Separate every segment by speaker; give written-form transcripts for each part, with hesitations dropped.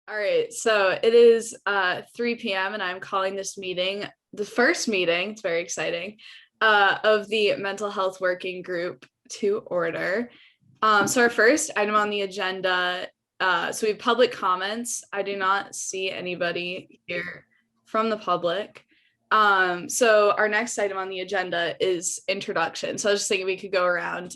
Speaker 1: All right, so it is 3 p.m. and I'm calling this meeting, the first meeting, it's very exciting, of the Mental Health Working Group to order. So our first item on the agenda, so we have public comments. I do not see anybody here from the public. So our next item on the agenda is introduction. So I was just thinking we could go around,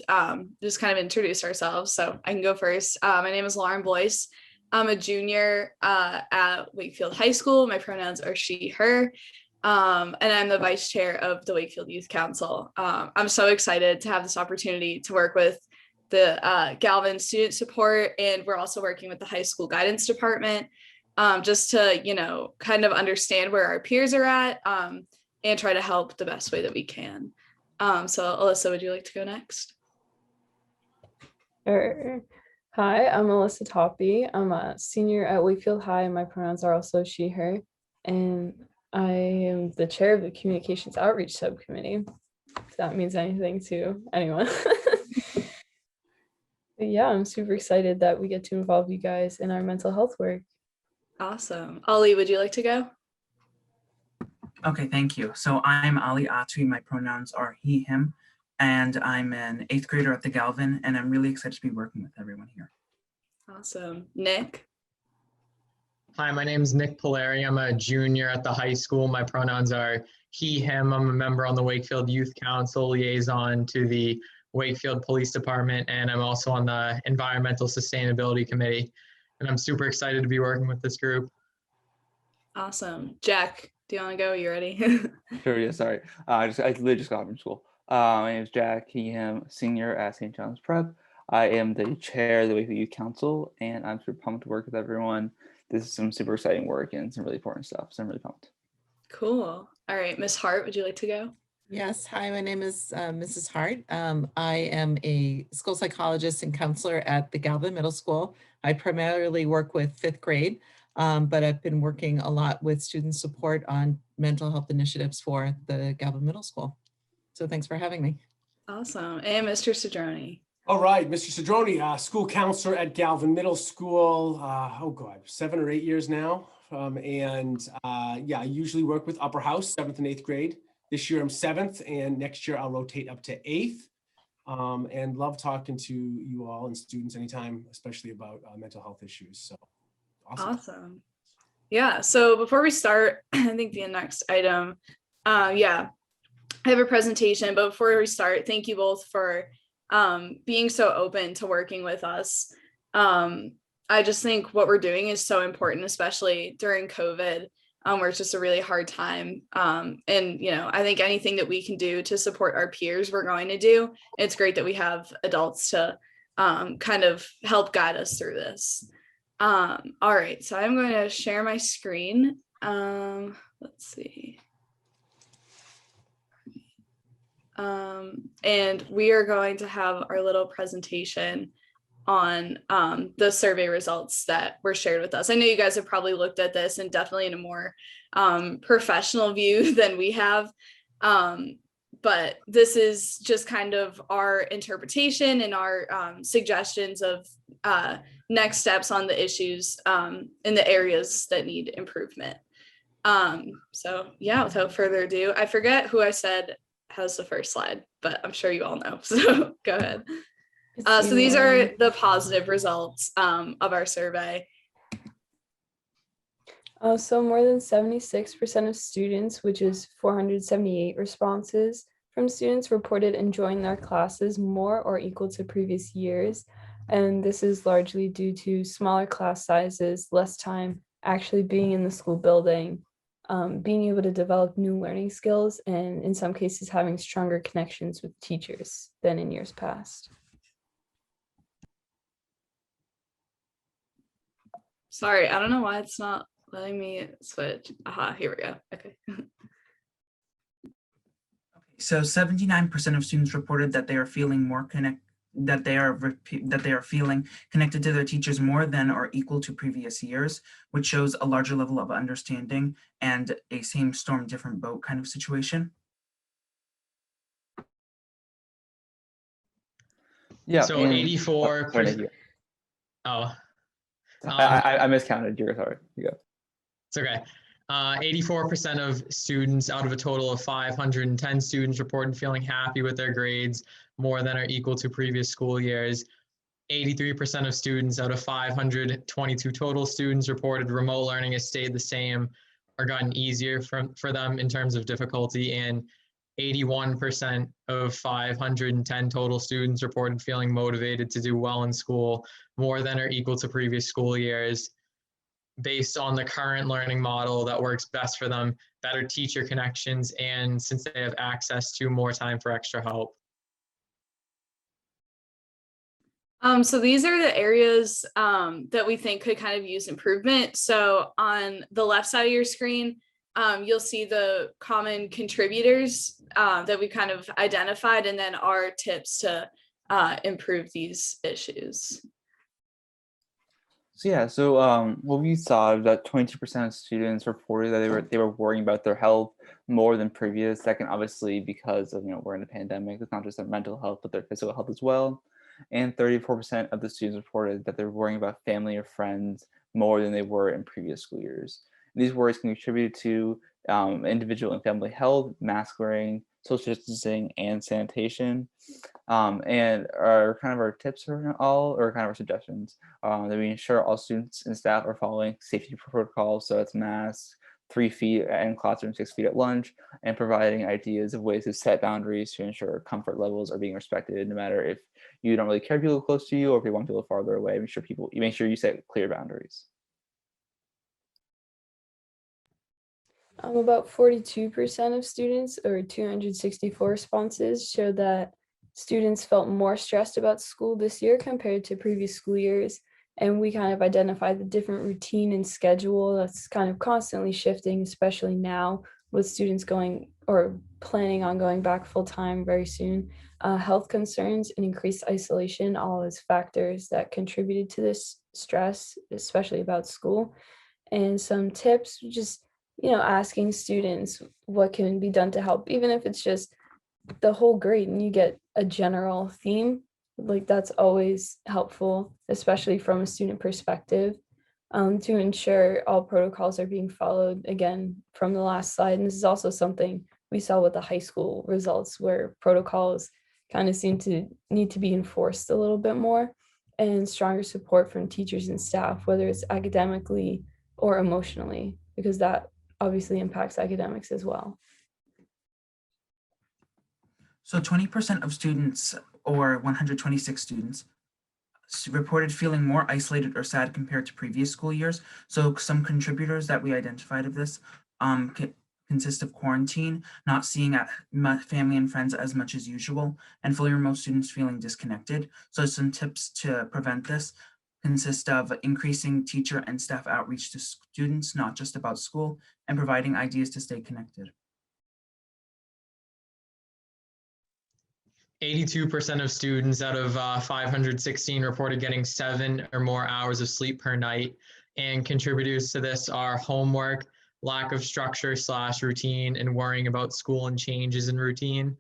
Speaker 1: just kind of introduce ourselves. So I can go first. My name is Lauren Boyce. I'm a junior at Wakefield High School. My pronouns are she, her. And I'm the vice chair of the Wakefield Youth Council. I'm so excited to have this opportunity to work with the Galvin student support, and we're also working with the high school guidance department, just to, kind of understand where our peers are at, and try to help the best way that we can. So Alyssa, would you like to go next?
Speaker 2: Sure. Hi, I'm Alyssa Toppy. I'm a senior at Wakefield High. My pronouns are also she, her, and I am the chair of the Communications Outreach Subcommittee. If that means anything to anyone. But yeah, I'm super excited that we get to involve you guys in our mental health work.
Speaker 1: Awesome. Ollie, would you like to go?
Speaker 3: Okay, thank you. So I'm Ali Atwi. My pronouns are he, him, and I'm an 8th grader at the Galvin, and I'm really excited to be working with everyone here.
Speaker 1: Awesome. Nick?
Speaker 4: Hi, my name is Nick Polari. I'm a junior at the high school. My pronouns are he, him. I'm a member on the Wakefield Youth Council, liaison to the Wakefield Police Department, and I'm also on the Environmental Sustainability Committee. And I'm super excited to be working with this group.
Speaker 1: Awesome. Jack, do you want to go? You ready?
Speaker 5: Sure, yeah, sorry. I literally just got from school. My name is Jack, he, him, senior at St. John's Prep. I am the chair of the Wakefield Youth Council, and I'm super pumped to work with everyone. This is some super exciting work and some really important stuff, so I'm really pumped.
Speaker 1: Cool. All right, Miss Hart, would you like to go?
Speaker 6: Yes, hi, my name is Mrs. Hart. I am a school psychologist and counselor at the Galvin Middle School. I primarily work with 5th grade, but I've been working a lot with student support on mental health initiatives for the Galvin Middle School. So thanks for having me.
Speaker 1: Awesome. And Mr. Cedrone.
Speaker 7: All right, Mr. Cedrone, school counselor at Galvin Middle School, 7 or 8 years now. I usually work with upper house, 7th and 8th grade. This year I'm 7th, and next year I'll rotate up to 8th. And love talking to you all and students anytime, especially about mental health issues. So awesome.
Speaker 1: Yeah, so before we start, I think the next item, I have a presentation, but before we start, thank you both for being so open to working with us. I just think what we're doing is so important, especially during COVID, where it's just a really hard time. I think anything that we can do to support our peers, we're going to do. It's great that we have adults to kind of help guide us through this. All right, so I'm going to share my screen. Let's see. And we are going to have our little presentation on the survey results that were shared with us. I know you guys have probably looked at this and definitely in a more professional view than we have. But this is just kind of our interpretation and our suggestions of next steps on the issues in the areas that need improvement. So yeah, without further ado, I forget who I said has the first slide, but I'm sure you all know, so go ahead. So these are the positive results of our survey.
Speaker 2: So more than 76% of students, which is 478 responses from students, reported enjoying their classes more or equal to previous years. And this is largely due to smaller class sizes, less time actually being in the school building, being able to develop new learning skills, and in some cases having stronger connections with teachers than in years past.
Speaker 1: Sorry, I don't know why it's not letting me switch. Aha, here we go. Okay.
Speaker 3: So 79% of students reported that they are feeling feeling connected to their teachers more than or equal to previous years, which shows a larger level of understanding and a same storm, different boat kind of situation.
Speaker 4: Yeah. So 84%. Oh,
Speaker 5: I miscounted. You're sorry. You go.
Speaker 4: It's okay. 84% of students out of a total of 510 students reported feeling happy with their grades, more than or equal to previous school years. 83% of students out of 522 total students reported remote learning has stayed the same or gotten easier for them in terms of difficulty. And 81% of 510 total students reported feeling motivated to do well in school, more than or equal to previous school years, based on the current learning model that works best for them, better teacher connections, and since they have access to more time for extra help.
Speaker 1: So these are the areas that we think could kind of use improvement. So on the left side of your screen, you'll see the common contributors that we kind of identified, and then our tips to improve these issues.
Speaker 5: So yeah, what we saw is that 22% of students reported that they were worrying about their health more than previous. That can obviously, because of we're in a pandemic, it's not just their mental health but their physical health as well. And 34% of the students reported that they're worrying about family or friends more than they were in previous school years. And these worries can contribute to individual and family health, mask wearing, social distancing, and sanitation. And our tips are all, or kind of our suggestions, that we ensure all students and staff are following safety protocols. So it's masks, 3 feet in classroom, 6 feet at lunch, and providing ideas of ways to set boundaries to ensure comfort levels are being respected, no matter if you don't really care if people close to you or if you want people farther away. Make sure you set clear boundaries.
Speaker 2: About 42% of students, or 264 responses, showed that students felt more stressed about school this year compared to previous school years. And we kind of identified the different routine and schedule that's kind of constantly shifting, especially now with students going or planning on going back full time very soon. Health concerns and increased isolation, all as factors that contributed to this stress, especially about school. And some tips, just asking students what can be done to help, even if it's just the whole grade and you get a general theme, like that's always helpful, especially from a student perspective, to ensure all protocols are being followed, again, from the last slide. And this is also something we saw with the high school results, where protocols kind of seem to need to be enforced a little bit more, and stronger support from teachers and staff, whether it's academically or emotionally, because that obviously impacts academics as well.
Speaker 3: So 20% of students, or 126 students, reported feeling more isolated or sad compared to previous school years. So some contributors that we identified of this consist of quarantine, not seeing family and friends as much as usual, and fully remote students feeling disconnected. So some tips to prevent this consist of increasing teacher and staff outreach to students, not just about school, and providing ideas to stay connected.
Speaker 4: 82% of students out of 516 reported getting 7 or more hours of sleep per night. And contributors to this are homework, lack of structure / routine, and worrying about school and changes in routine.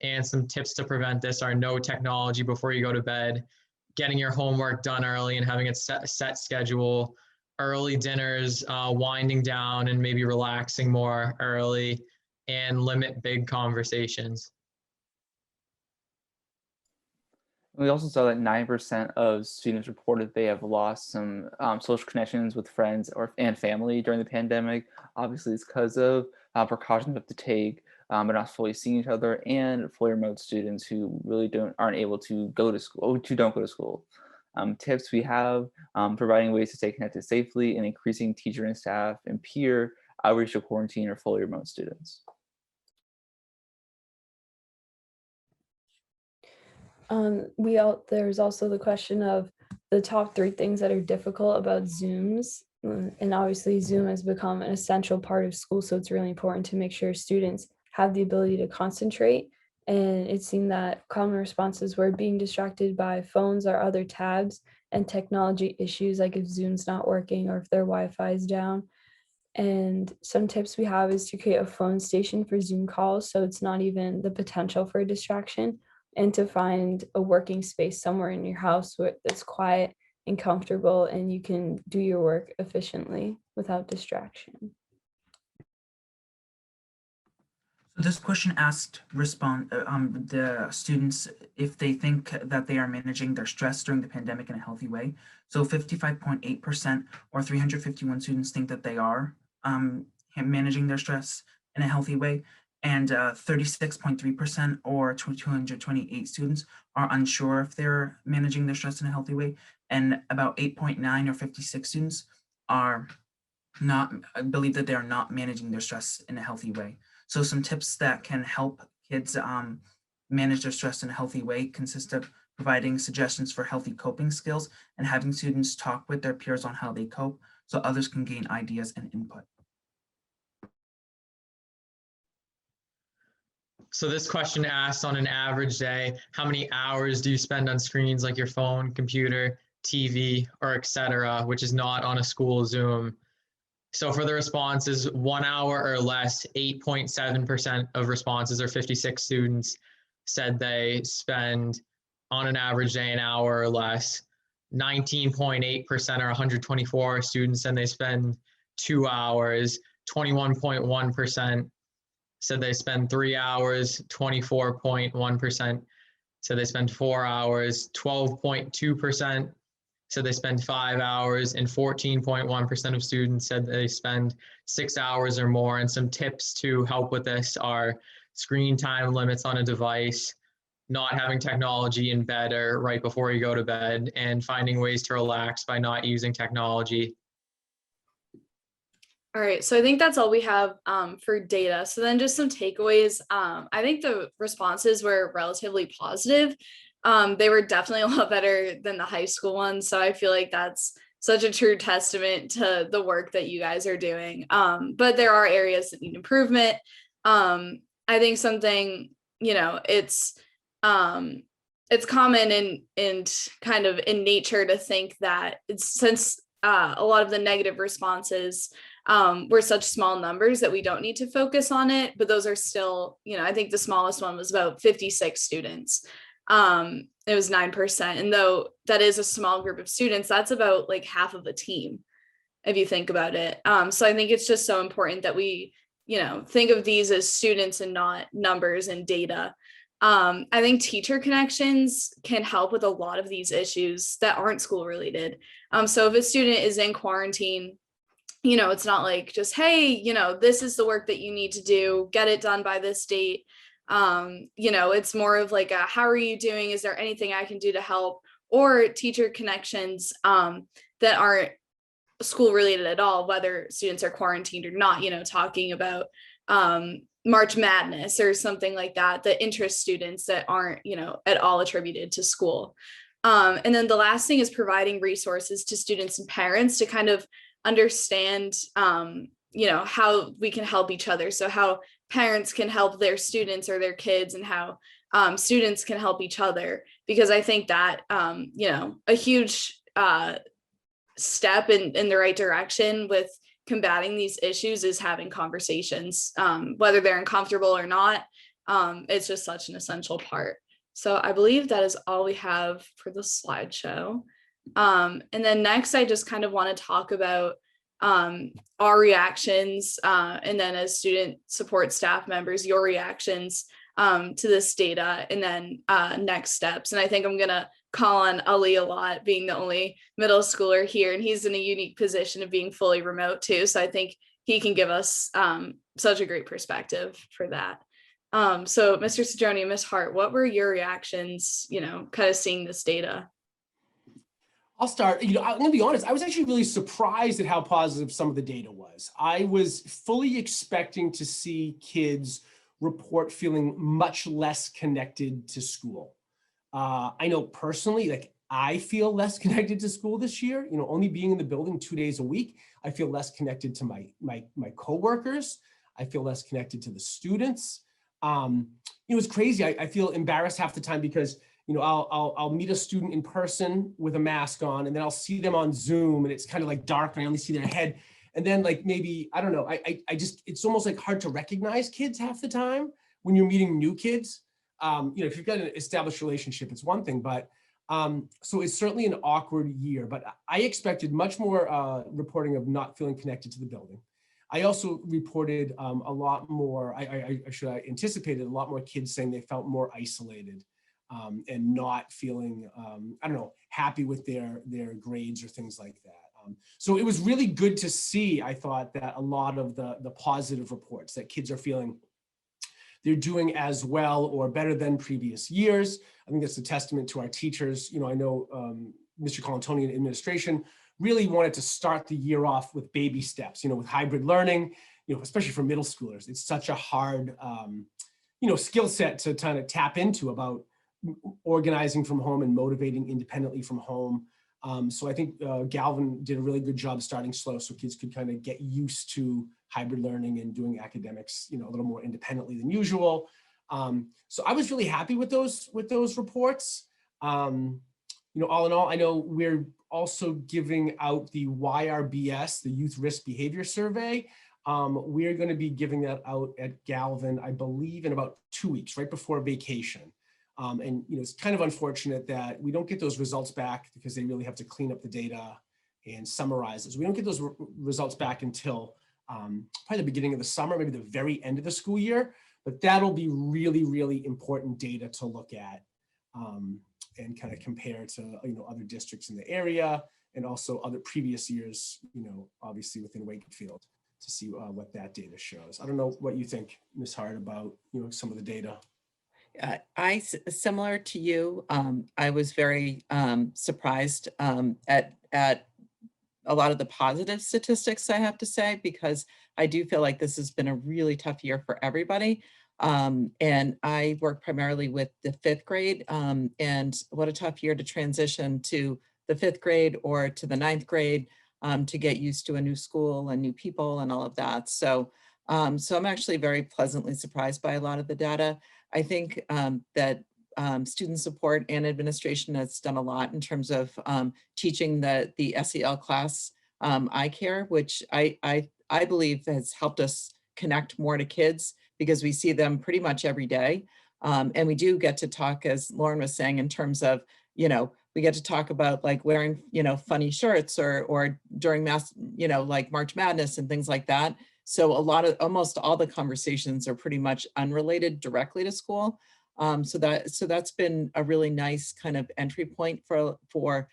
Speaker 4: And some tips to prevent this are no technology before you go to bed, getting your homework done early and having a set schedule, early dinners, winding down and maybe relaxing more early, and limit big conversations.
Speaker 5: We also saw that 9% of students reported they have lost some social connections with friends and family during the pandemic. Obviously, it's because of precautions we have to take, but not fully seeing each other, and fully remote students who really aren't able to go to school, who don't go to school. Tips we have: providing ways to stay connected safely, and increasing teacher and staff and peer outreach to quarantine or fully remote students.
Speaker 2: There's also the question of the top 3 things that are difficult about Zooms. And obviously Zoom has become an essential part of school, so it's really important to make sure students have the ability to concentrate. And it seemed that common responses were being distracted by phones or other tabs, and technology issues, like if Zoom's not working or if their Wi-Fi is down. And some tips we have is to create a phone station for Zoom calls, so it's not even the potential for a distraction, and to find a working space somewhere in your house that's quiet and comfortable, and you can do your work efficiently without distraction.
Speaker 3: So this question asked the students if they think that they are managing their stress during the pandemic in a healthy way. So 55.8% or 351 students think that they are managing their stress in a healthy way, and 36.3% or 228 students are unsure if they're managing their stress in a healthy way, and about 8.9 or 56 students are not believe that they are not managing their stress in a healthy way. So some tips that can help kids manage their stress in a healthy way consist of providing suggestions for healthy coping skills and having students talk with their peers on how they cope so others can gain ideas and input.
Speaker 4: So this question asks, on an average day, how many hours do you spend on screens like your phone, computer, TV, or etc., which is not on a school Zoom? So for the responses, 1 hour or less, 8.7% of responses, or 56 students, said they spend on an average day an hour or less. 19.8%, or 124 students, said they spend 2 hours. 21.1% said they spend 3 hours. 24.1% said they spend 4 hours. 12.2% said they spend 5 hours, and 14.1% of students said they spend 6 hours or more. And some tips to help with this are screen time limits on a device, not having technology in bed or right before you go to bed, and finding ways to relax by not using technology.
Speaker 1: All right, so I think that's all we have for data. So then just some takeaways. I think the responses were relatively positive. They were definitely a lot better than the high school ones. So I feel like that's such a true testament to the work that you guys are doing. But there are areas that need improvement. I think something, it's common in kind of in nature to think that since a lot of the negative responses were such small numbers that we don't need to focus on it, but those are still, I think the smallest one was about 56 students. It was 9%. And though that is a small group of students, that's about like half of the team, if you think about it. So I think it's just so important that we, think of these as students and not numbers and data. I think teacher connections can help with a lot of these issues that aren't school related. So if a student is in quarantine, it's not like just, hey, this is the work that you need to do, get it done by this date. It's more of like how are you doing? Is there anything I can do to help? Or teacher connections that aren't school related at all, whether students are quarantined or not, talking about March Madness or something like that interests students that aren't, at all attributed to school. And then the last thing is providing resources to students and parents to kind of understand, how we can help each other. So how parents can help their students or their kids, and how students can help each other. Because I think that, a huge step in the right direction with combating these issues is having conversations, whether they're uncomfortable or not. It's just such an essential part. So I believe that is all we have for the slideshow. And then next, I just kind of want to talk about our reactions, and then as student support staff members, your reactions to this data, and then next steps. And I think I'm going to call on Ali a lot, being the only middle schooler here, and he's in a unique position of being fully remote too. So I think he can give us such a great perspective for that. So Mr. Sidroni, Ms. Hart, what were your reactions, kind of seeing this data?
Speaker 7: I'll start. I'm going to be honest. I was actually really surprised at how positive some of the data was. I was fully expecting to see kids report feeling much less connected to school. I know personally, like I feel less connected to school this year. Only being in the building 2 days a week, I feel less connected to my coworkers. I feel less connected to the students. It's crazy. I feel embarrassed half the time because I'll meet a student in person with a mask on, and then I'll see them on Zoom, and it's kind of like dark, and I only see their head. And then like maybe, I don't know, I just, it's almost like hard to recognize kids half the time when you're meeting new kids. If you've got an established relationship, it's one thing, but So it's certainly an awkward year, but I expected much more reporting of not feeling connected to the building. I also reported a lot more, I anticipated a lot more kids saying they felt more isolated and not feeling, I don't know, happy with their grades or things like that. So it was really good to see, I thought, that a lot of the positive reports that kids are feeling they're doing as well or better than previous years. I think that's a testament to our teachers. You know, I know Mr. Colantoni and administration really wanted to start the year off with baby steps, you know, with hybrid learning, you know, especially for middle schoolers. It's such a hard, you know, skill set to kind of tap into about organizing from home and motivating independently from home. So I think Galvin did a really good job starting slow so kids could kind of get used to hybrid learning and doing academics, you know, a little more independently than usual. So I was really happy with those reports. You know, all in all, I know we're also giving out the YRBS, the Youth Risk Behavior Survey. We're going to be giving that out at Galvin, I believe, in about 2 weeks, right before vacation. And you know, it's kind of unfortunate that we don't get those results back because they really have to clean up the data and summarize it. So we don't get those results back until probably the beginning of the summer, maybe the very end of the school year. But that'll be really, really important data to look at and kind of compare to, you know, other districts in the area and also other previous years, you know, obviously within Wakefield to see what that data shows. I don't know what you think, Ms. Hart, about, you know, some of the data.
Speaker 6: Similar to you, I was very surprised at a lot of the positive statistics, I have to say, because I do feel like this has been a really tough year for everybody. And I work primarily with the 5th grade, and what a tough year to transition to the 5th grade or to the 9th grade to get used to a new school and new people and all of that. So, so I'm actually very pleasantly surprised by a lot of the data. I think that student support and administration has done a lot in terms of teaching the SEL class eye care, which I believe has helped us connect more to kids because we see them pretty much every day. And we do get to talk, as Lauren was saying, in terms of, you know, we get to talk about like wearing, you know, funny shirts or during mass, you know, like March Madness and things like that. So almost all the conversations are pretty much unrelated directly to school. So that's been a really nice kind of entry point for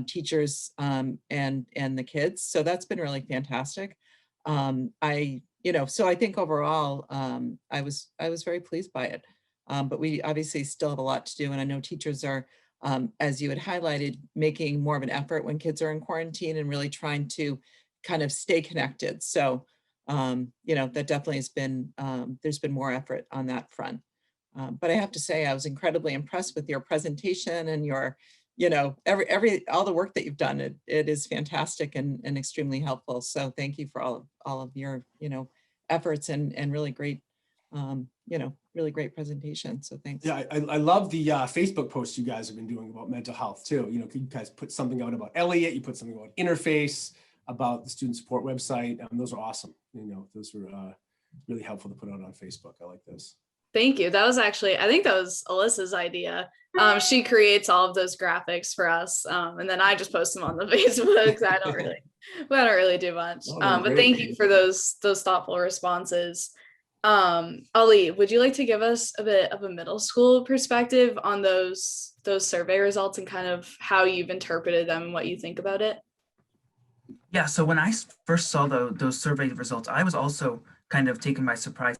Speaker 6: teachers and the kids. So that's been really fantastic. So I think overall, I was very pleased by it. But we obviously still have a lot to do. And I know teachers are, as you had highlighted, making more of an effort when kids are in quarantine and really trying to kind of stay connected. So, that definitely has been, there's been more effort on that front. But I have to say, I was incredibly impressed with your presentation and your, all the work that you've done. It is fantastic and extremely helpful. So thank you for all of your, efforts and really great, really great presentation. So thanks.
Speaker 7: Yeah, I love the Facebook posts you guys have been doing about mental health too. You guys put something out about Elliot, you put something about Interface, about the student support website. Those are awesome. Those were really helpful to put out on Facebook. I like this.
Speaker 1: Thank you. That was actually, I think that was Alyssa's idea. She creates all of those graphics for us. And then I just post them on the Facebook. I don't really do much. But thank you for those thoughtful responses. Ali, would you like to give us a bit of a middle school perspective on those survey results and kind of how you've interpreted them and what you think about it?
Speaker 3: Yeah, so when I first saw those survey results, I was also kind of taken by surprise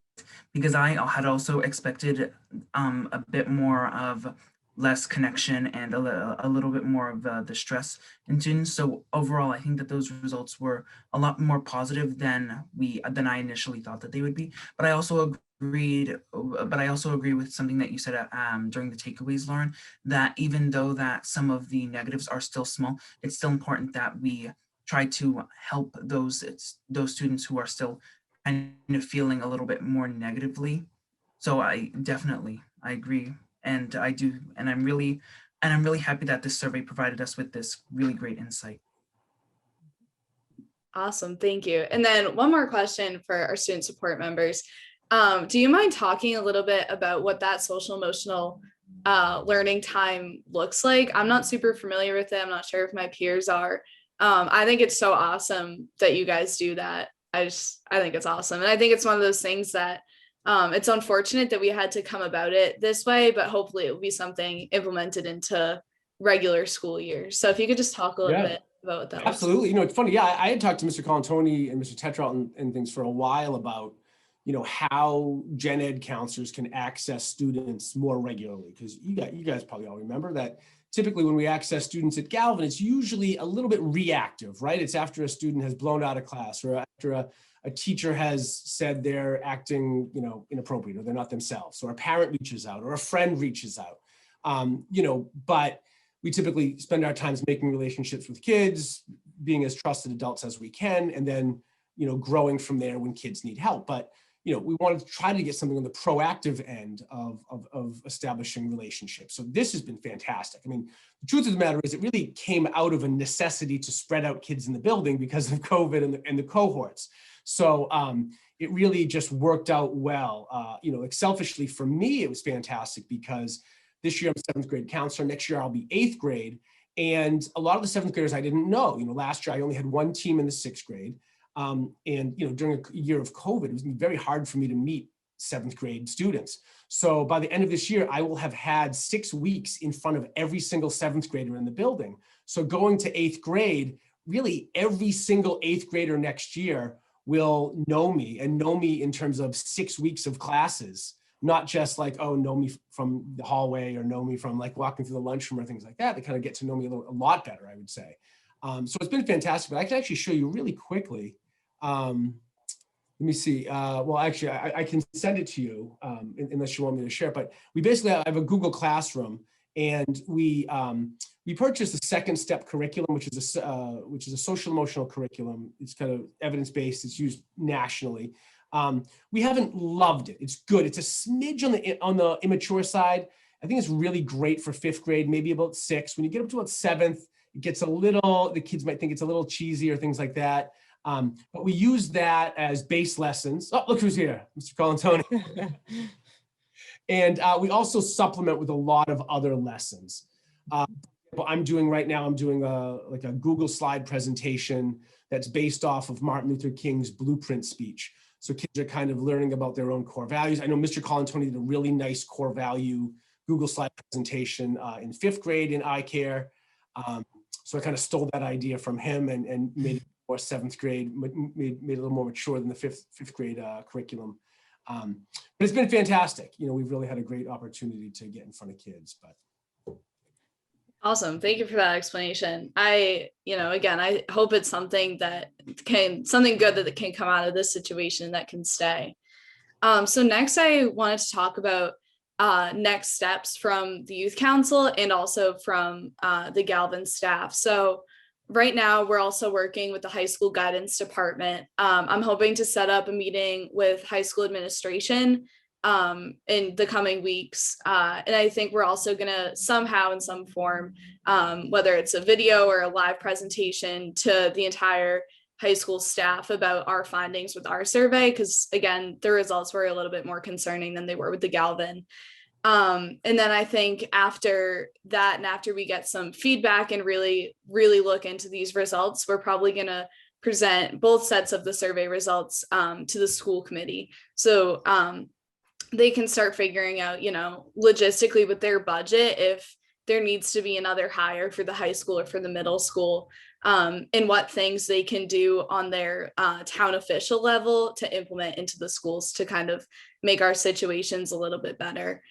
Speaker 3: because I had also expected a bit more of less connection and a little bit more of the stress in students. So overall, I think that those results were a lot more positive than I initially thought that they would be. But I also agree with something that you said during the takeaways, Lauren, that even though that some of the negatives are still small, it's still important that we try to help those students who are still kind of feeling a little bit more negatively. So I agree. And I do, and I'm really happy that this survey provided us with this really great insight.
Speaker 1: Awesome, thank you. And then one more question for our student support members. Do you mind talking a little bit about what that social emotional learning time looks like. I'm not super familiar with it. I'm not sure if my peers are. I think it's so awesome that you guys do that. I think it's awesome. And I think it's one of those things that it's unfortunate that we had to come about it this way, but hopefully it will be something implemented into regular school years. So if you could just talk a little bit about what that
Speaker 7: Absolutely. You know, it's funny. Yeah, I had talked to Mr. Colantoni and Mr. Tetrault and things for a while about, you know, how gen ed counselors can access students more regularly. Because you guys probably all remember that typically when we access students at Galvin, it's usually a little bit reactive, right? It's after a student has blown out of class or after a teacher has said they're acting, you know, inappropriate or they're not themselves, or a parent reaches out or a friend reaches out, you know, but we typically spend our times making relationships with kids, being as trusted adults as we can, and then, you know, growing from there when kids need help. But, you know, we want to try to get something on the proactive end of establishing relationships. So this has been fantastic. I mean, the truth of the matter is it really came out of a necessity to spread out kids in the building because of COVID and the cohorts. So it really just worked out well. You know, like selfishly for me, it was fantastic because this year I'm 7th grade counselor. Next year I'll be 8th grade. And a lot of the 7th graders I didn't know. You know, last year I only had one team in the 6th grade. And, you know, during a year of COVID, it was very hard for me to meet 7th grade students. So by the end of this year, I will have had 6 weeks in front of every single 7th grader in the building. So going to 8th grade, really every single 8th grader next year will know me in terms of 6 weeks of classes. Not just like, oh, know me from the hallway or know me from like walking through the lunchroom or things like that. They kind of get to know me a lot better, I would say. So it's been fantastic, but I can actually show you really quickly. Let me see. Well, actually, I can send it to you unless you want me to share. But we basically have a Google Classroom, and we purchased the Second Step curriculum, which is a social emotional curriculum. It's kind of evidence based. It's used nationally. We haven't loved it. It's good. It's a smidge on the immature side. I think it's really great for 5th grade, maybe about 6th. When you get up to about 7th, it gets the kids might think it's a little cheesy or things like that. But we use that as base lessons. Oh, look who's here, Mr. Colantoni. And we also supplement with a lot of other lessons. What I'm doing right now, I'm doing a Google slide presentation that's based off of Martin Luther King's blueprint speech. So kids are kind of learning about their own core values. I know Mr. Colantoni did a really nice core value Google slide presentation in 5th grade in iCare. So I kind of stole that idea from him and made it more 7th grade, made it a little more mature than the fifth grade curriculum. But it's been fantastic. You know, we've really had a great opportunity to get in front of kids. But
Speaker 1: awesome. Thank you for that explanation. Again, I hope it's something good that can come out of this situation that can stay. So next I wanted to talk about next steps from the youth council and also from the Galvin staff. So right now we're also working with the high school guidance department. I'm hoping to set up a meeting with high school administration in the coming weeks. And I think we're also gonna somehow in some form, whether it's a video or a live presentation to the entire high school staff about our findings with our survey, because again, the results were a little bit more concerning than they were with the Galvin. And then I think after that, and after we get some feedback and really look into these results, we're probably gonna present both sets of the survey results to the school committee. So they can start figuring out, logistically with their budget, if there needs to be another hire for the high school or for the middle school, and what things they can do on their town official level to implement into the schools to kind of make our situations a little bit better.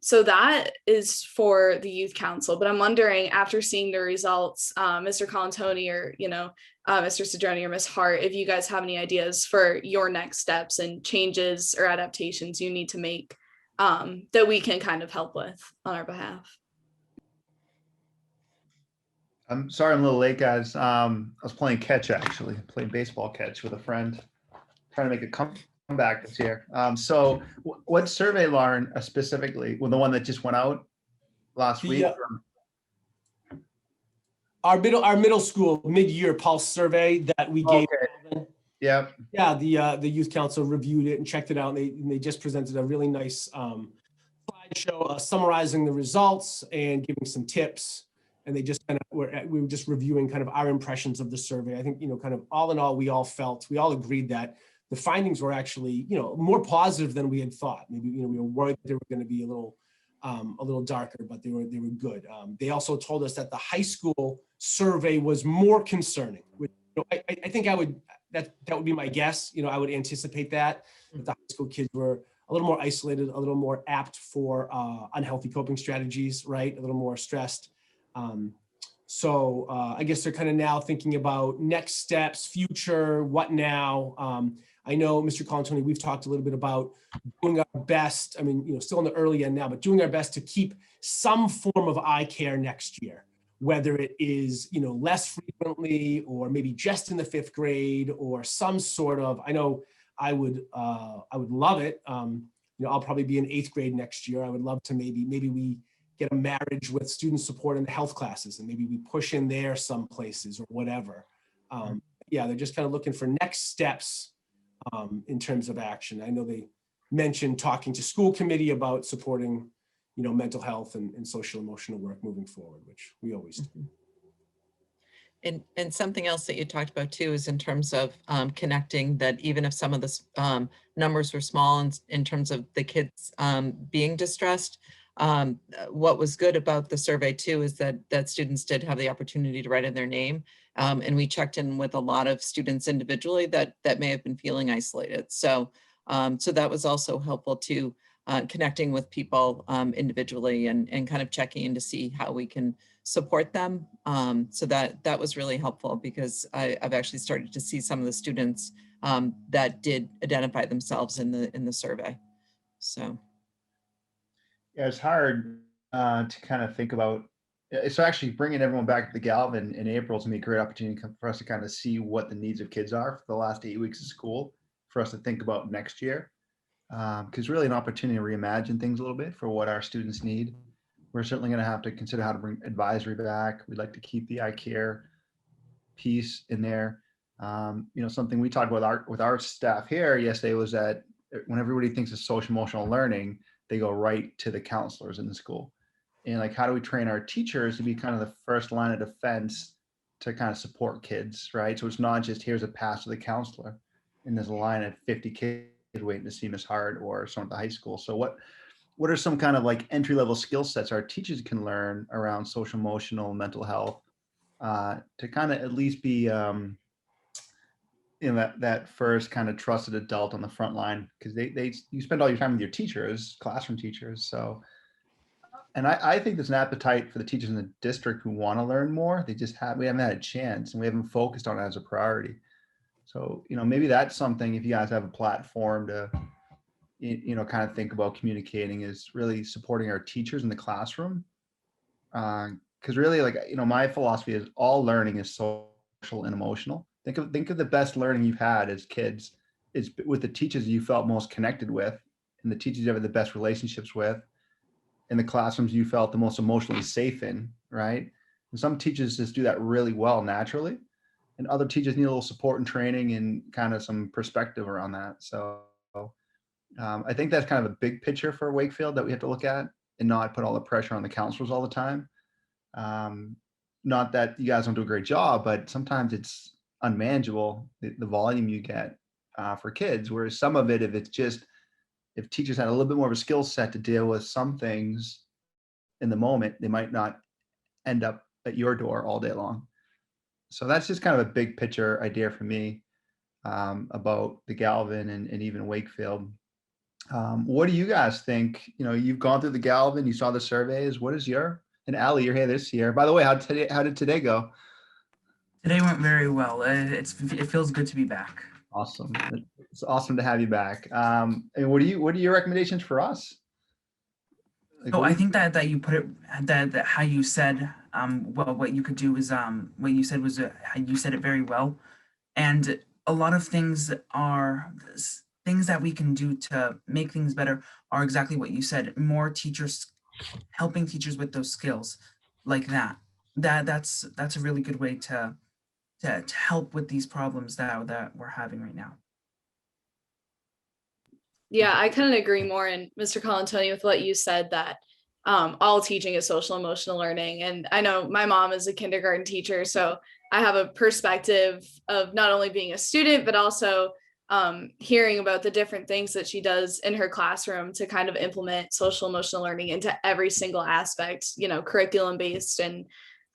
Speaker 1: So that is for the youth council, but I'm wondering, after seeing the results, Mr. Colantoni or, Mr. Cedroni or Ms. Hart, if you guys have any ideas for your next steps and changes or adaptations you need to make that we can kind of help with on our behalf.
Speaker 8: I'm sorry I'm a little late, guys. I was playing catch, actually, playing baseball catch with a friend, trying to make a comeback this year. So what survey, Lauren, specifically? Well, the one that just went out last week?
Speaker 7: Our middle school mid-year pulse survey that we gave.
Speaker 8: Okay. Yeah.
Speaker 7: Yeah, the youth council reviewed it and checked it out. And they just presented a really nice slide slideshow summarizing the results and giving some tips. And they just kind of we were just reviewing kind of our impressions of the survey. I think, kind of all in all, we all agreed that the findings were actually, more positive than we had thought. Maybe, we were worried that they were going to be a little darker, but they were good. They also told us that the high school survey was more concerning, which I think that would be my guess. I would anticipate that the high school kids were a little more isolated, a little more apt for unhealthy coping strategies, right? A little more stressed. So I guess they're kind of now thinking about next steps, future, what now? I know, Mr. Colantoni, we've talked a little bit about doing our best. I mean, still in the early end now, but doing our best to keep some form of eye care next year, whether it is, less frequently or maybe just in the 5th grade or some sort of, I know I would love it. I'll probably be in 8th grade next year. I would love to maybe we get a marriage with student support in the health classes and maybe we push in there some places or whatever. Yeah, they're just kind of looking for next steps in terms of action. I know they mentioned talking to school committee about supporting, mental health and social emotional work moving forward, which we always do.
Speaker 6: And something else that you talked about too is in terms of connecting that even if some of the numbers were small in terms of the kids being distressed, what was good about the survey too is that students did have the opportunity to write in their name. And we checked in with a lot of students individually that may have been feeling isolated. So that was also helpful to connecting with people individually and kind of checking in to see how we can support them. So that was really helpful because I've actually started to see some of the students that did identify themselves in the survey. So.
Speaker 8: Yeah, it's hard to kind of think about. So actually bringing everyone back to the Galvin in April is going to be a great opportunity for us to kind of see what the needs of kids are for the last 8 weeks of school, for us to think about next year. Because really an opportunity to reimagine things a little bit for what our students need. We're certainly going to have to consider how to bring advisory back. We'd like to keep the eye care piece in there. Something we talked about with our staff here yesterday was that when everybody thinks of social emotional learning, they go right to the counselors in the school. And like, how do we train our teachers to be kind of the first line of defense to kind of support kids, right? So it's not just here's a pass to the counselor and there's a line of 50 kids waiting to see Miss Hart or someone at the high school. So what are some kind of like entry-level skill sets our teachers can learn around social emotional mental health to kind of at least be that first kind of trusted adult on the front line, because you spend all your time with your teachers, classroom teachers. So, and I think there's an appetite for the teachers in the district who want to learn more. We haven't had a chance and we haven't focused on it as a priority. So, maybe that's something, if you guys have a platform to, kind of think about communicating, is really supporting our teachers in the classroom. Because really, my philosophy is all learning is social and emotional. Think of the best learning you've had as kids is with the teachers you felt most connected with, and the teachers you have the best relationships with, and the classrooms you felt the most emotionally safe in, right? And some teachers just do that really well naturally, and other teachers need a little support and training and kind of some perspective around that. So I think that's kind of a big picture for Wakefield that we have to look at and not put all the pressure on the counselors all the time. Not that you guys don't do a great job, but sometimes it's unmanageable, the volume you get for kids. Whereas some of it, if teachers had a little bit more of a skill set to deal with some things in the moment, they might not end up at your door all day long. So that's just kind of a big picture idea for me about the Galvin and even Wakefield. What do you guys think? You've gone through the Galvin, you saw the surveys. What is and Allie, you're here this year. By the way, how did today go?
Speaker 3: Today went very well. It feels good to be back.
Speaker 8: Awesome. It's awesome to have you back. And what are your recommendations for us?
Speaker 3: So I think that you put it that how you said what you could do is what you said was how you said it very well, and a lot of things are things that we can do to make things better are exactly what you said. More teachers, helping teachers with those skills like that's a really good way to help with these problems that we're having right now.
Speaker 1: Yeah, I couldn't agree more. And Mr. Colantoni, with what you said, that all teaching is social emotional learning. And I know my mom is a kindergarten teacher, so I have a perspective of not only being a student, but also hearing about the different things that she does in her classroom to kind of implement social emotional learning into every single aspect, you know, curriculum based and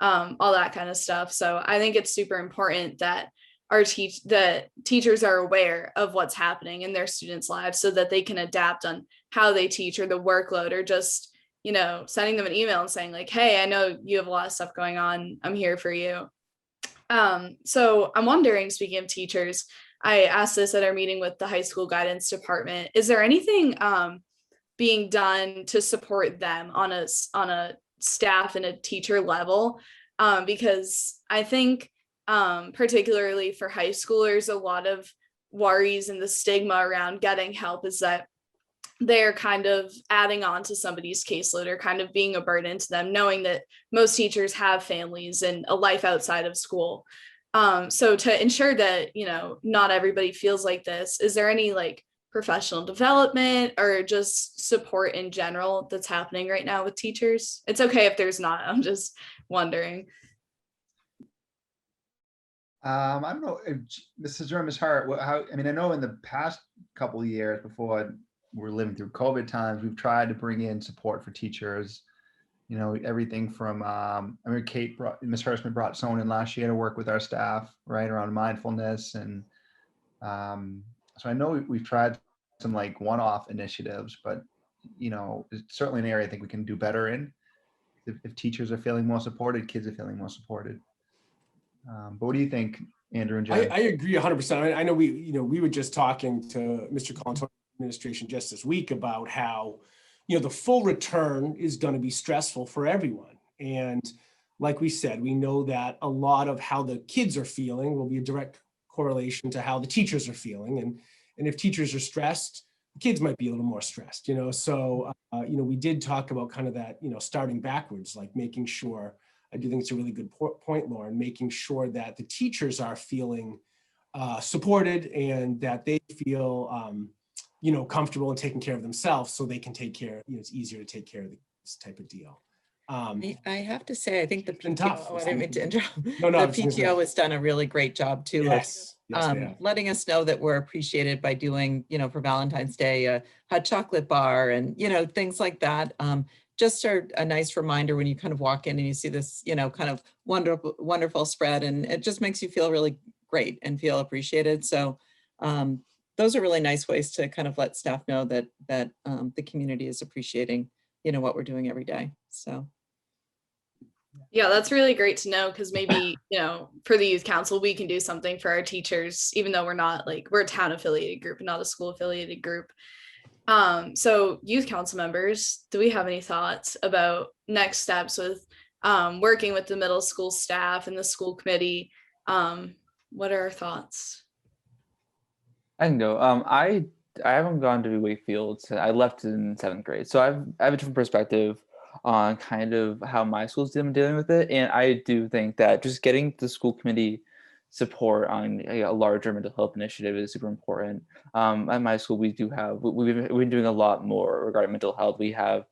Speaker 1: all that kind of stuff. So I think it's super important that the teachers are aware of what's happening in their students' lives so that they can adapt on how they teach or the workload, or just, you know, sending them an email and saying like, hey, I know you have a lot of stuff going on, I'm here for you. So I'm wondering, speaking of teachers, I asked this at our meeting with the high school guidance department, is there anything being done to support them on a staff and a teacher level? Because I think particularly for high schoolers, a lot of worries and the stigma around getting help is that they're kind of adding on to somebody's caseload or kind of being a burden to them, knowing that most teachers have families and a life outside of school. So to ensure that, you know, not everybody feels like this, is there any like professional development or just support in general that's happening right now with teachers? It's okay if there's not, I'm just wondering.
Speaker 8: I don't know, Mrs. or Ms. Hart, how, I mean, I know in the past couple of years before we're living through COVID times, we've tried to bring in support for teachers, you know, everything from, I mean, Ms. Hirschman brought someone in last year to work with our staff, right, around mindfulness. And so I know we've tried some like one-off initiatives, but, you know, it's certainly an area I think we can do better in. If teachers are feeling more supported, kids are feeling more supported. But what do you think, Andrew and Jen?
Speaker 7: I agree 100%. I know we were just talking to Mr. Colantoni administration just this week about how, you know, the full return is going to be stressful for everyone. And like we said, we know that a lot of how the kids are feeling will be a direct correlation to how the teachers are feeling. And if teachers are stressed, the kids might be a little more stressed, you know. So, you know, we did talk about kind of that, you know, starting backwards, like making sure, I do think it's a really good point, Lauren, making sure that the teachers are feeling supported and that they feel, you know, comfortable in taking care of themselves so they can take care, you know, it's easier to take care of this type of deal.
Speaker 6: I have to say, I think the
Speaker 7: been
Speaker 6: PTO,
Speaker 7: tough.
Speaker 6: I didn't mean to interrupt.
Speaker 7: No,
Speaker 6: The
Speaker 7: I was gonna say.
Speaker 6: PTO has done a really great job too.
Speaker 7: Yes, yes, they have.
Speaker 6: Letting us know that we're appreciated by doing, you know, for Valentine's Day, a hot chocolate bar and, you know, things like that. Just are a nice reminder when you kind of walk in and you see this, you know, kind of wonderful spread, and it just makes you feel really great and feel appreciated. So those are really nice ways to kind of let staff know that the community is appreciating, you know, what we're doing every day. So.
Speaker 1: Yeah, that's really great to know, because maybe, you know, for the youth council, we can do something for our teachers, even though we're not like, we're a town affiliated group, not a school affiliated group. So youth council members, do we have any thoughts about next steps with working with the middle school staff and the school committee? What are our thoughts?
Speaker 5: I can go. I haven't gone to Wakefield. I left in 7th grade, so I have a different perspective on kind of how my school's dealing with it. And I do think that just getting the school committee support on a larger mental health initiative is super important. At my school, we've been doing a lot more regarding mental health. We have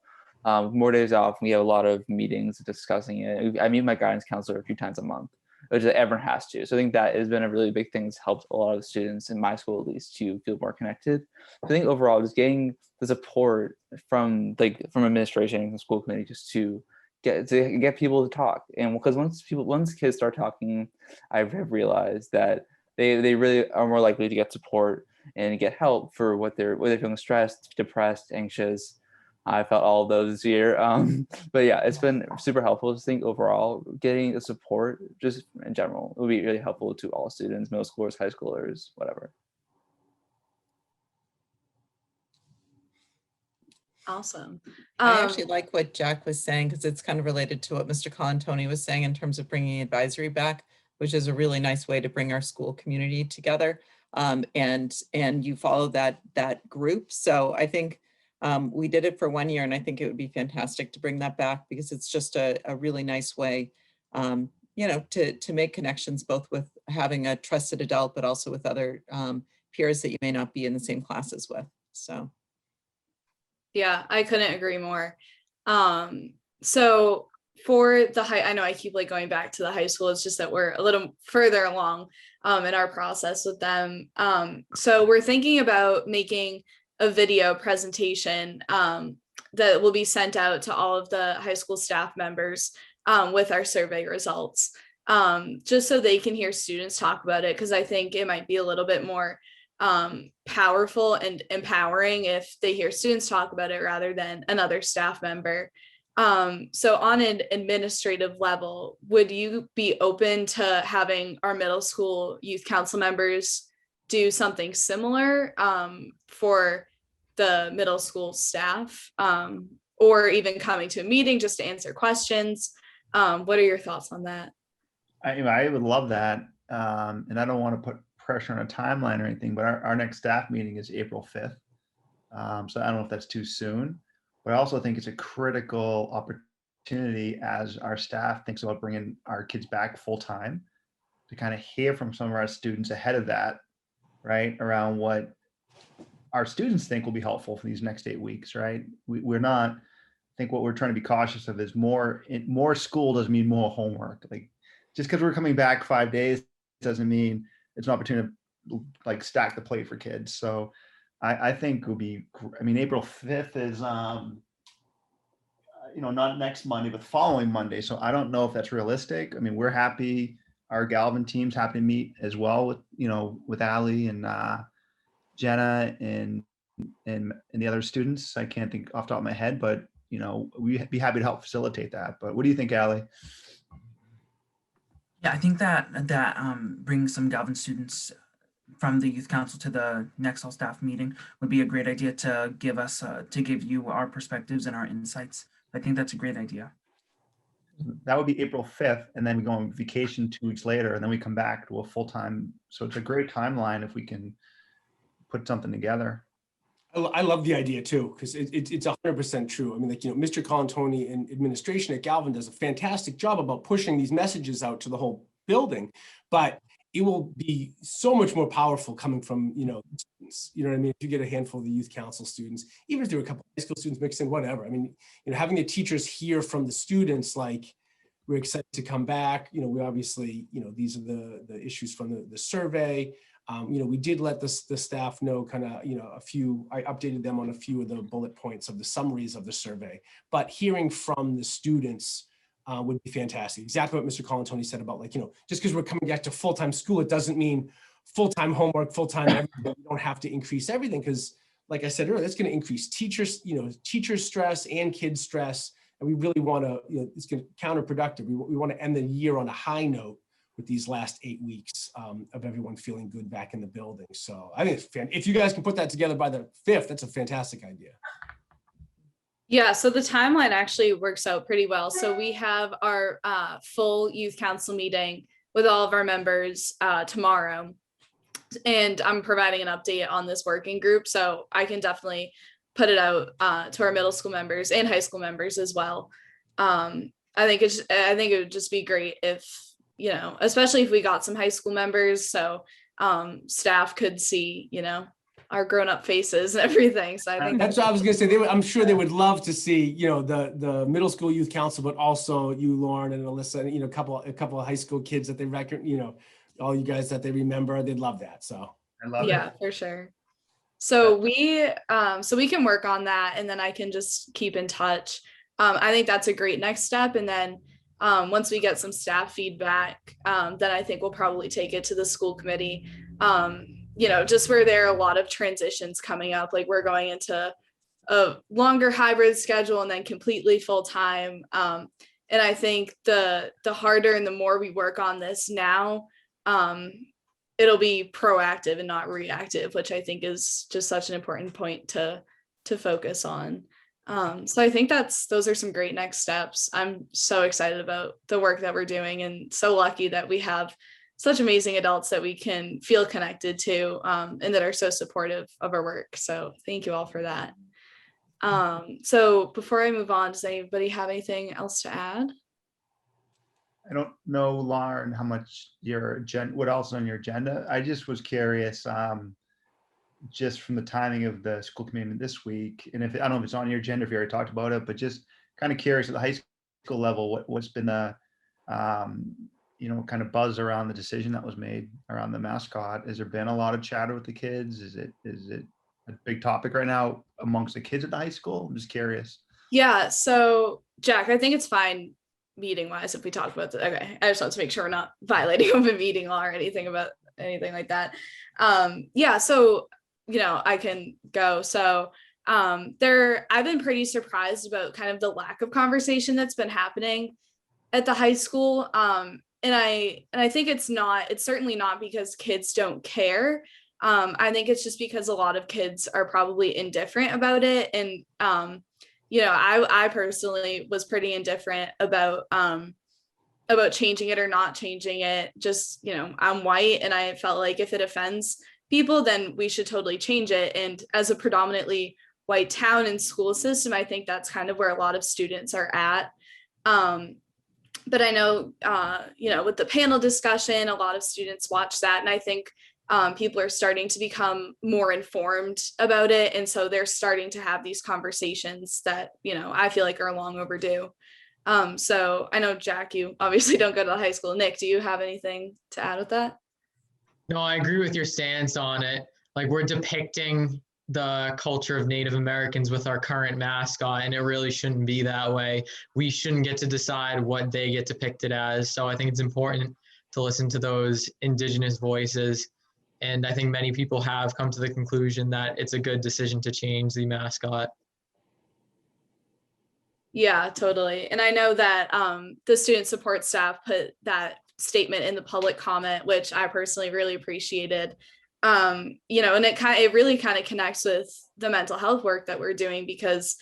Speaker 5: more days off. We have a lot of meetings discussing it. I meet my guidance counselor a few times a month, which everyone has to. So I think that has been a really big thing that's helped a lot of the students in my school, at least, to feel more connected. I think overall, just getting the support from administration and the school committee just to get people to talk. And because once kids start talking, I've realized that they really are more likely to get support and get help for what they're feeling stressed, depressed, anxious. I felt all of those this year. But yeah, it's been super helpful. I think overall, getting the support just in general will be really helpful to all students, middle schoolers, high schoolers, whatever.
Speaker 1: Awesome.
Speaker 6: I actually like what Jack was saying, because it's kind of related to what Mr. Colantoni was saying in terms of bringing advisory back, which is a really nice way to bring our school community together. And you follow that group. So I think we did it for 1 year, and I think it would be fantastic to bring that back, because it's just a really nice way, you know, to make connections, both with having a trusted adult, but also with other peers that you may not be in the same classes with. So.
Speaker 1: Yeah, I couldn't agree more. So for the high, I know I keep like going back to the high school. It's just that we're a little further along in our process with them. So we're thinking about making a video presentation that will be sent out to all of the high school staff members with our survey results, just so they can hear students talk about it, because I think it might be a little bit more powerful and empowering if they hear students talk about it rather than another staff member. So on an administrative level, would you be open to having our middle school youth council members do something similar for the middle school staff, or even coming to a meeting just to answer questions? What are your thoughts on that?
Speaker 8: I would love that. And I don't want to put pressure on a timeline or anything, but our next staff meeting is April 5th. So I don't know if that's too soon, but I also think it's a critical opportunity as our staff thinks about bringing our kids back full time to kind of hear from some of our students ahead of that, right? Around what our students think will be helpful for these next 8 weeks, right? We're not, I think what we're trying to be cautious of is more school doesn't mean more homework. Like just because we're coming back 5 days doesn't mean it's an opportunity to like stack the plate for kids. So I think it will be, I mean, April 5th is, not next Monday, but the following Monday. So I don't know if that's realistic. I mean, we're happy. Our Galvin team's happy to meet as well with Allie and Jenna and the other students. I can't think off the top of my head, but we'd be happy to help facilitate that. But what do you think, Allie?
Speaker 3: Yeah, I think that brings some Galvin students from the youth council to the next all staff meeting would be a great idea to give you our perspectives and our insights. I think that's a great idea.
Speaker 8: That would be April 5th, and then we go on vacation 2 weeks later, and then we come back to a full-time. So it's a great timeline if we can put something together.
Speaker 7: I love the idea too, because it's 100% true. I mean, Mr. Colantoni and administration at Galvin does a fantastic job about pushing these messages out to the whole building, but it will be so much more powerful coming from, students, you know what I mean? If you get a handful of the youth council students, even if there were a couple of high school students mixed in, whatever. I mean, having the teachers hear from the students, like, we're excited to come back. We obviously, these are the issues from the survey. We did let the staff know kind of, I updated them on a few of the bullet points of the summaries of the survey, but hearing from the students would be fantastic. Exactly what Mr. Colantoni said about just because we're coming back to full-time school, it doesn't mean full-time homework, full-time everything. We don't have to increase everything because, like I said earlier, that's going to increase teacher stress and kids stress. And we really want to, it's going to counterproductive. We want to end the year on a high note with these last 8 weeks of everyone feeling good back in the building. So I think it's if you guys can put that together by the 5th, that's a fantastic idea.
Speaker 1: Yeah, so the timeline actually works out pretty well. So we have our full youth council meeting with all of our members tomorrow. And I'm providing an update on this working group. So I can definitely put it out to our middle school members and high school members as well. I think it would just be great if, especially if we got some high school members, so staff could see, our grown-up faces and everything. So I think
Speaker 7: that's what I was going to say. I'm sure they would love to see, the middle school youth council, but also you, Lauren and Alyssa, and a couple of high school kids that they reckon, all you guys that they remember. They'd love that. So
Speaker 8: I love it.
Speaker 1: Yeah, for sure. So we can work on that, and then I can just keep in touch. I think that's a great next step. And then once we get some staff feedback, then I think we'll probably take it to the school committee. Just where there are a lot of transitions coming up, like we're going into a longer hybrid schedule and then completely full time. And I think the harder and the more we work on this now, it'll be proactive and not reactive, which I think is just such an important point to focus on. So I think those are some great next steps. I'm so excited about the work that we're doing, and so lucky that we have such amazing adults that we can feel connected to, and that are so supportive of our work. So thank you all for that. So before I move on, does anybody have anything else to add?
Speaker 8: I don't know, Lauren, how much what else on your agenda. I just was curious, just from the timing of the school committee this week, and if, I don't know if it's on your agenda, if you already talked about it, but just kind of curious at the high school level, what's been the, kind of buzz around the decision that was made around the mascot? Has there been a lot of chatter with the kids? Is it a big topic right now amongst the kids at the high school? I'm just curious.
Speaker 1: Yeah, so Jack, I think it's fine meeting wise if we talk about the, okay, I just want to make sure we're not violating open meeting law or anything about anything like that. Yeah, so I can go. So I've been pretty surprised about kind of the lack of conversation that's been happening at the high school. And I think it's certainly not because kids don't care. I think it's just because a lot of kids are probably indifferent about it. And I personally was pretty indifferent about changing it or not changing it. Just, I'm white, and I felt like if it offends people, then we should totally change it. And as a predominantly white town and school system, I think that's kind of where a lot of students are at. But I know, with the panel discussion, a lot of students watch that. And I think people are starting to become more informed about it. And so they're starting to have these conversations that, I feel like are long overdue. So I know, Jack, you obviously don't go to the high school. Nick, do you have anything to add with that?
Speaker 4: No, I agree with your stance on it. Like, we're depicting the culture of Native Americans with our current mascot, and it really shouldn't be that way. We shouldn't get to decide what they get depicted as. So I think it's important to listen to those Indigenous voices. And I think many people have come to the conclusion that it's a good decision to change the mascot.
Speaker 1: Yeah, totally. And I know that the student support staff put that statement in the public comment, which I personally really appreciated. And it really kind of connects with the mental health work that we're doing, because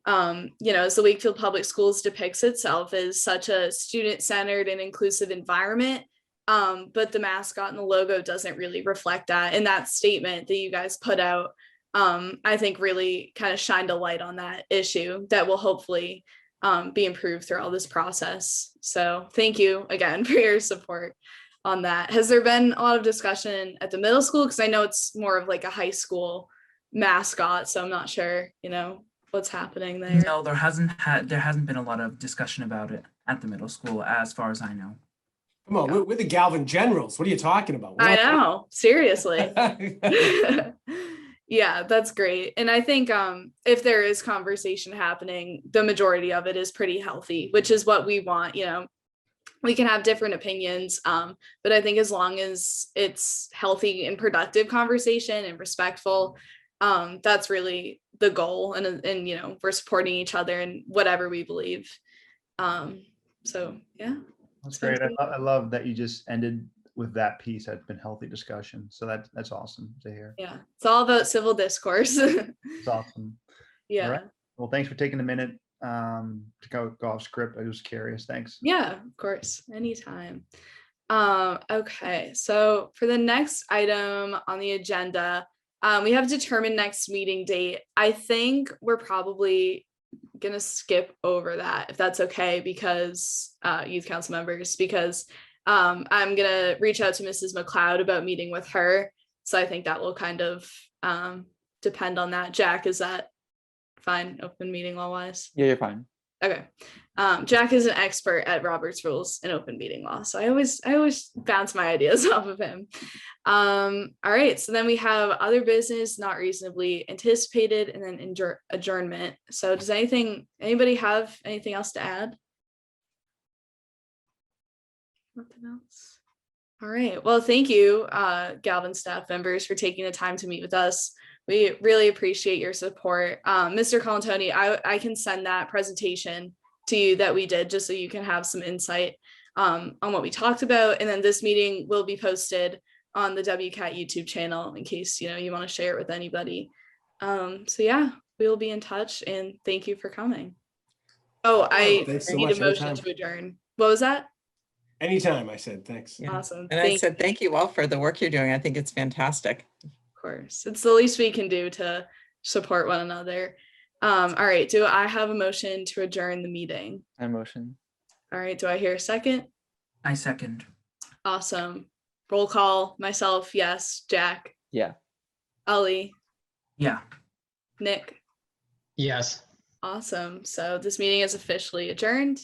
Speaker 1: as the Wakefield Public Schools depicts itself as such a student-centered and inclusive environment, but the mascot and the logo doesn't really reflect that. And that statement that you guys put out, I think really kind of shined a light on that issue that will hopefully be improved through all this process. So thank you again for your support on that. Has there been a lot of discussion at the middle school? Because I know it's more of like a high school mascot, so I'm not sure, what's happening there.
Speaker 3: No, there hasn't been a lot of discussion about it at the middle school, as far as I know.
Speaker 7: Come on, we're the Galvin Generals. What are you talking about?
Speaker 1: I know, seriously. Yeah, that's great. And I think if there is conversation happening, the majority of it is pretty healthy, which is what we want. We can have different opinions, but I think as long as it's healthy and productive conversation and respectful, that's really the goal. And we're supporting each other in whatever we believe. So yeah.
Speaker 8: That's great. I love that you just ended with that piece. That's been healthy discussion. So that's awesome to hear.
Speaker 1: Yeah, it's all about civil discourse.
Speaker 8: It's awesome.
Speaker 1: Yeah.
Speaker 8: All right. Well, thanks for taking a minute to go off script. I was curious. Thanks.
Speaker 1: Yeah, of course, anytime. Okay, so for the next item on the agenda, we have determined next meeting date. I think we're probably gonna skip over that, if that's okay, because youth council members, because I'm gonna reach out to Mrs. McLeod about meeting with her. So I think that will kind of depend on that. Jack, is that fine, open meeting law wise?
Speaker 5: Yeah, you're fine.
Speaker 1: Okay. Jack is an expert at Robert's rules and open meeting law, so I always bounce my ideas off of him. All right, so then we have other business not reasonably anticipated, and then adjournment. So does anybody have anything else to add? Nothing else. All right, well, thank you, Galvin staff members, for taking the time to meet with us. We really appreciate your support. Mr. Colantoni, I can send that presentation to you that we did, just so you can have some insight on what we talked about. And then this meeting will be posted on the WCAT YouTube channel in case you want to share it with anybody. So yeah, we will be in touch, and thank you for coming. Oh, I need a motion to adjourn. What was that?
Speaker 7: Anytime, I said. Thanks.
Speaker 6: Yeah.
Speaker 1: Awesome.
Speaker 6: And I said, thank you all for the work you're doing. I think it's fantastic.
Speaker 1: Course, it's the least we can do to support one another. All right, do I have a motion to adjourn the meeting?
Speaker 5: I motion.
Speaker 1: All right, do I hear a second?
Speaker 3: I second.
Speaker 1: Awesome. Roll call. Myself, yes. Jack,
Speaker 5: Yeah.
Speaker 1: Ali,
Speaker 3: Yeah.
Speaker 1: Nick.
Speaker 4: Yes.
Speaker 1: Awesome. So this meeting is officially adjourned.